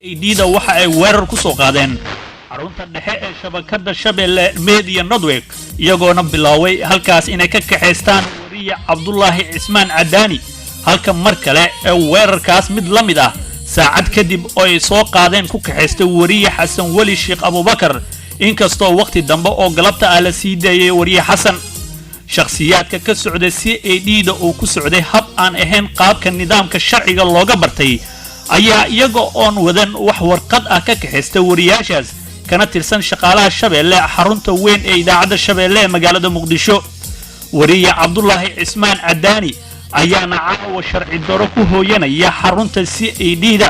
diida waxa ay weerar ku soo qaadeen xarunta dhexe ee shabakada Shabeelle Media Network iyagoona bilaaway halkaas inay ka kaxeystaan wariye Cabdullaahi Cismaan Cadaani halka mar kale ee weerarkaas mid la mid ah saacad kadib oo ay soo qaadeen ku kaxeystay wariye Xasan Wali Sheekh Abubakar inkastoo waqti dambe oo galabta ah la sii daayay wariye Xasan shakhsiyaadka ka socday CID oo ku socday hab aan ahayn qaabka nidaamka sharciga looga bartay ayaa iyaga oon wadan wax warqad ah ka kaxeystay wariyaashaas kana tirsan shaqaalaha Shabeelle xarunta weyn ee idaacada Shabeelle ee magaalada Muqdisho wariye Cabdullaahi Cismaan Cadaani ayaana caawa sharci daro ku hooyanaya xarunta CID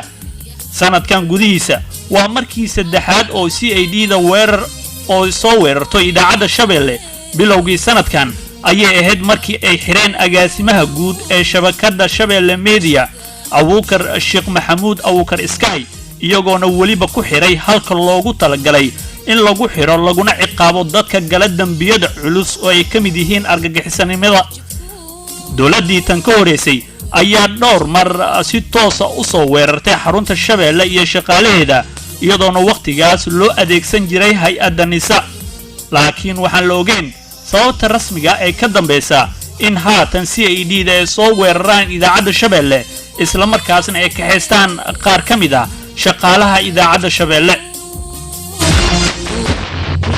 sanadkan gudihiisa waa markii saddexaad oo CID weerar oo soo weerarto idaacada Shabeelle bilowgii sanadkan ayay ahayd markii ay xireen agaasimaha guud ee shabakada Shabeelle Media Abubakar Sheekh Maxamuud Abubakar Sky iyagoona waliba ku xiray halka loogu talagalay in lagu xiro laguna ciqaabo dadka gala dambiyada culus oo ay ka mid yihiin argagixisanimada dawladii tan ka horeysay ayaa dhowr mar si toos ah u soo weerartay xarunta Shabeelle iyo shaqaalaheeda iyadoona waqtigaas loo adeegsan jiray hay'adda nisa laakiin waxaan la ogeyn sababta rasmiga ee ka dambaysa in haatan CID ay soo weeraraan idaacada Shabeelle isla markaasna ay ka haystaan qaar ka mid ah shaqaalaha idaacada Shabeelle